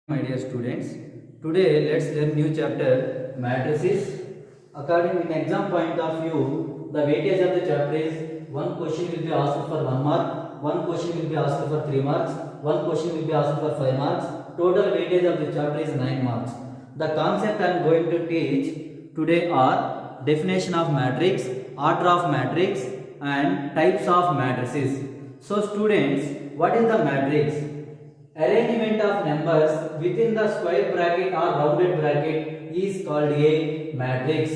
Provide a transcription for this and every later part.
My dear students, today let's learn new chapter matrices. According in exam point of view, the weightage of the chapter is one question will be asked for 1 mark, one question will be asked for 3 marks, one question will be asked for 5 marks. Total weightage of the chapter is 9 marks. The concept I am going to teach today are definition of matrix, order of matrix, and types of matrices. So students, what is the matrix? Arrangement of numbers within the square bracket or rounded bracket is called a matrix.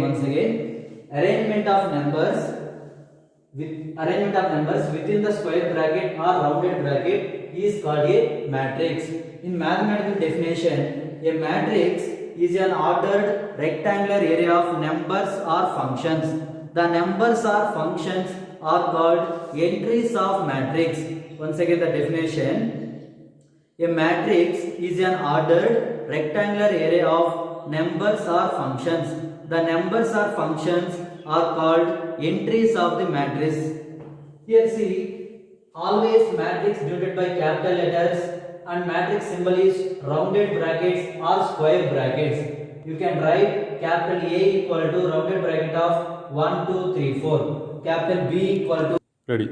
Once again, arrangement of numbers within the square bracket or rounded bracket is called a matrix. In mathematical definition, a matrix is an ordered rectangular area of numbers or functions. The numbers or functions are called entries of matrix. Once again, the definition. A matrix is an ordered rectangular array of numbers or functions. The numbers or functions are called entries of the matrix. Here see, always matrix denoted by capital letters and matrix symbol is rounded brackets or square brackets. You can write capital A equal to rounded bracket of 1, 2, 3, 4. Capital B equal to Ready.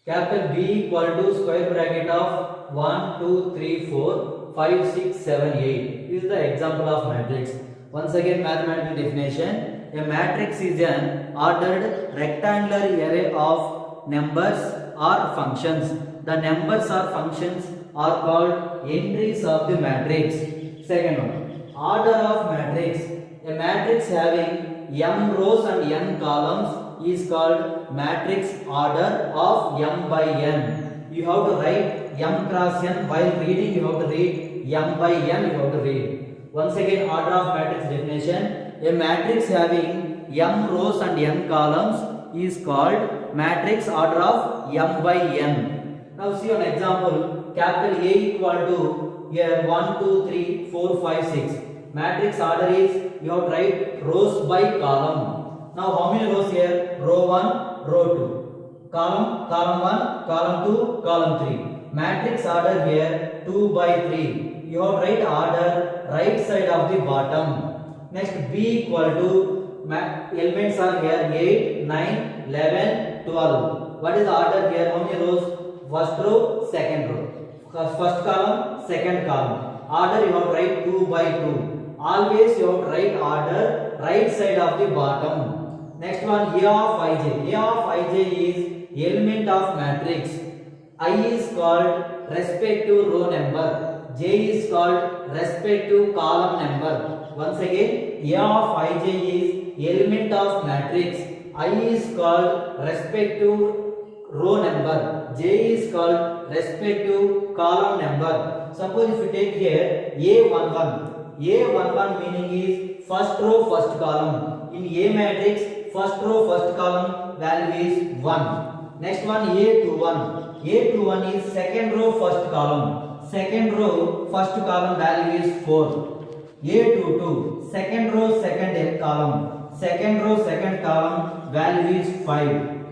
Capital B equal to square bracket of 1, 2, 3, 4, 5, 6, 7, 8. This is the example of matrix. Once again, mathematical definition. A matrix is an ordered rectangular array of numbers or functions. The numbers or functions are called entries of the matrix. Second one, order of matrix. A matrix having m rows and n columns is called matrix order of m by n. You have to write m cross n. While reading, you have to read m by n. You have to read. Once again, order of matrix definition. A matrix having m rows and n columns is called matrix order of m by n. Now see an example. Capital A equal to here 1, 2, 3, 4, 5, 6. Matrix order is you have to write rows by column. Now how many rows here? Row 1, row 2. Column 1, column 2, column 3. Matrix order here 2 by 3. You have to write order right side of the bottom. Next B equal to elements are here 8, 9, 11, 12. What is the order here? How many rows? First row, second row. First column, second column. Order you have to write 2 by 2. Always you have to write order right side of the bottom. Next one, A of ij. A of ij is element of matrix. I is called respective row number. J is called respective column number. Once again, A of ij is element of matrix. I is called respective row number. J is called respective column number. Suppose if you take here A11. A11 meaning is first row, first column. In A matrix, first row, first column value is 1. Next one A21. A21 is second row, first column. Second row, first column value is 4. A22. Second row, second column. Second row, second column value is 5.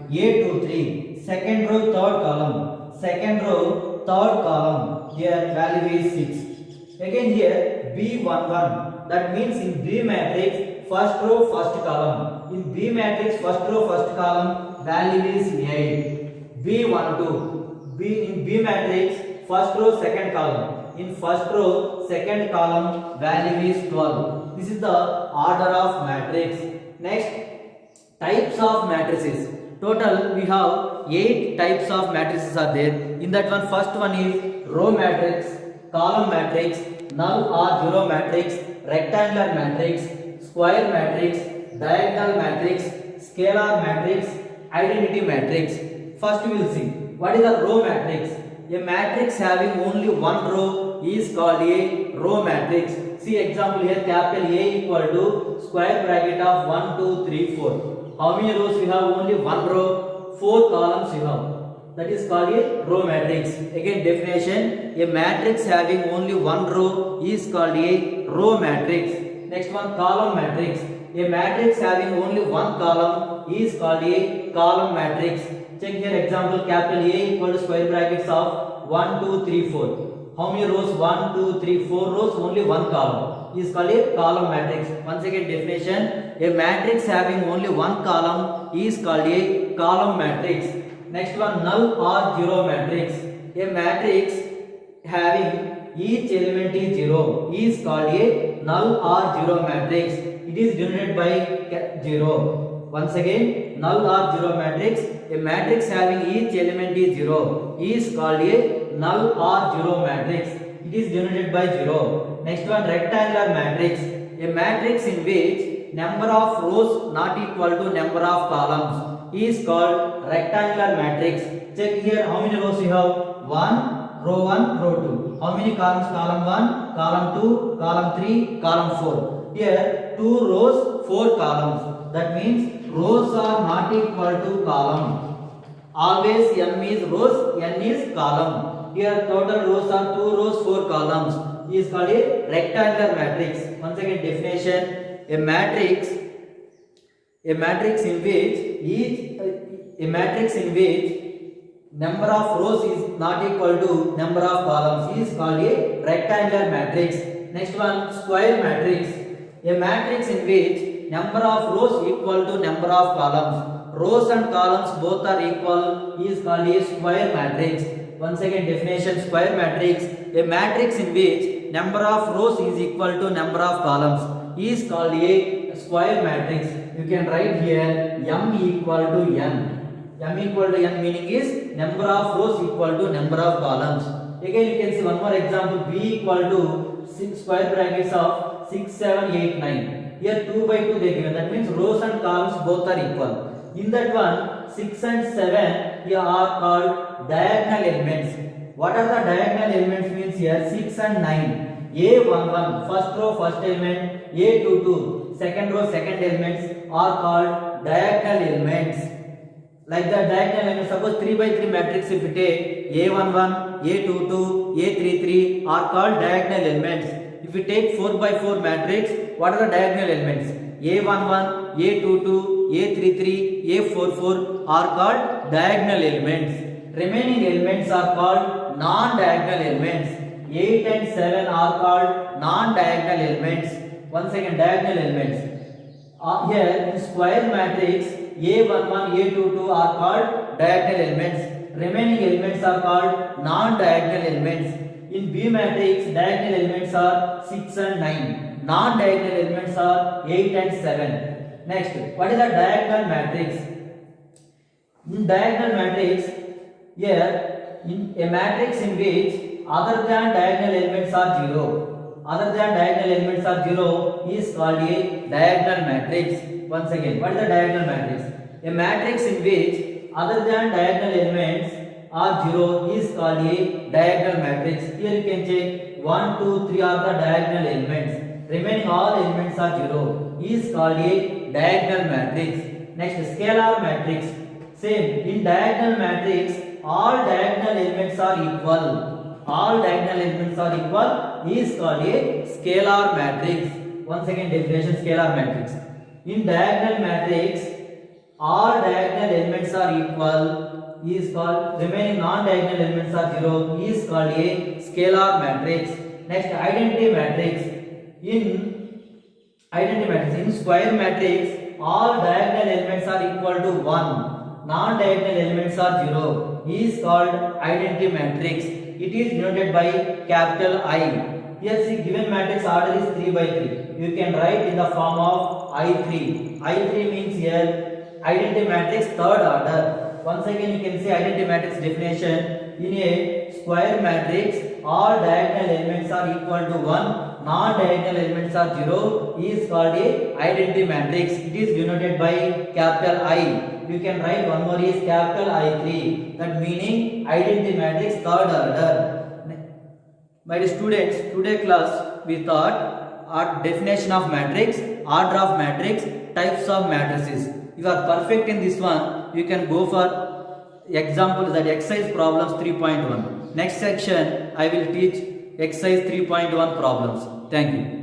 A23. Second row, third column. Second row, third column. Here value is 6. Again here B11. That means in B matrix, first row, first column. In B matrix, first row, first column value is 8. B12. In B matrix, first row, second column. In first row, second column value is 12. This is the order of matrix. Next, types of matrices. Total we have 8 types of matrices are there. In that one, first one is row matrix, column matrix, null or zero matrix, rectangular matrix, square matrix, diagonal matrix, scalar matrix, identity matrix. First we will see what is a row matrix. A matrix having only one row is called a row matrix. See example here, capital A equal to square bracket of 1, 2, 3, 4. How many rows you have? Only one row, 4 columns you have. That is called a row matrix. Again definition, a matrix having only one row is called a row matrix. Next one, column matrix. A matrix having only one column is called a column matrix. Check here example, capital A equal to square brackets of 1, 2, 3, 4. How many rows? 1, 2, 3, 4 rows, only one column is called a column matrix. Once again definition, a matrix having only one column is called a column matrix. Next one, null or zero matrix. A matrix having each element is zero is called a null or zero matrix. It is denoted by 0. Once again, null or zero matrix. A matrix having each element is 0 is called a null or zero matrix. It is denoted by 0. Next one, rectangular matrix. A matrix in which number of rows not equal to number of columns is called rectangular matrix. Check here how many rows you have. 1, row 1, row 2. How many columns? Column 1, column 2, column 3, column 4. Here 2 rows, 4 columns. That means rows are not equal to column. Always m is rows, n is column. Here total rows are 2 rows, 4 columns. Is called a rectangular matrix. Once again definition, a matrix in which number of rows is not equal to number of columns is called a rectangular matrix. Next one, square matrix. A matrix in which number of rows equal to number of columns. Rows and columns both are equal is called a square matrix. Once again definition, square matrix. A matrix in which number of rows is equal to number of columns is called a square matrix. You can write here m equal to n. M equal to n meaning is number of rows equal to number of columns. Again you can see one more example, b equal to 6 square brackets of 6, 7, 8, 9. Here 2 by 2 they given. That means rows and columns both are equal. In that one, 6 and 7 here are called diagonal elements. What are the diagonal elements means here? 6 and 9. A11, first row, first element. A22, second row, second elements are called diagonal elements. Like the diagonal elements, suppose 3 by 3 matrix if we take A11, A22, A33 are called diagonal elements. If we take 4 by 4 matrix, what are the diagonal elements? A11, A22, A33, A44 are called diagonal elements. Remaining elements are called non-diagonal elements. 8 and 7 are called non-diagonal elements. Once again, diagonal elements. Here in square matrix, A11, A22 are called diagonal elements. Remaining elements are called non-diagonal elements. In B matrix, diagonal elements are 6 and 9. Non-diagonal elements are 8 and 7. Next, what is a diagonal matrix? In diagonal matrix, here in a matrix in which other than diagonal elements are 0. Other than diagonal elements are 0 is called a diagonal matrix. Once again, what is the diagonal matrix? A matrix in which other than diagonal elements are 0 is called a diagonal matrix. Here you can check 1, 2, 3 are the diagonal elements. Remaining all elements are 0 is called a diagonal matrix. Next, scalar matrix. Same, in diagonal matrix, all diagonal elements are equal. All diagonal elements are equal is called a scalar matrix. Once again definition, scalar matrix. In diagonal matrix, all diagonal elements are equal is called, remaining non-diagonal elements are 0 is called a scalar matrix. Next, identity matrix. In identity matrix, in square matrix, all diagonal elements are equal to 1. Non-diagonal elements are 0 is called identity matrix. It is denoted by capital I. Here see given matrix order is 3 by 3. You can write in the form of I3. I3 means here identity matrix third order. Once again you can see identity matrix definition. In a square matrix, all diagonal elements are equal to 1. Non-diagonal elements are 0 is called a identity matrix. It is denoted by capital I. You can write one more is capital I3. That meaning identity matrix third order. My dear students, today class we thought our definition of matrix, order of matrix, types of matrices. If you are perfect in this one, you can go for example that exercise problems 3.1. Next section I will teach exercise 3.1 problems. Thank you.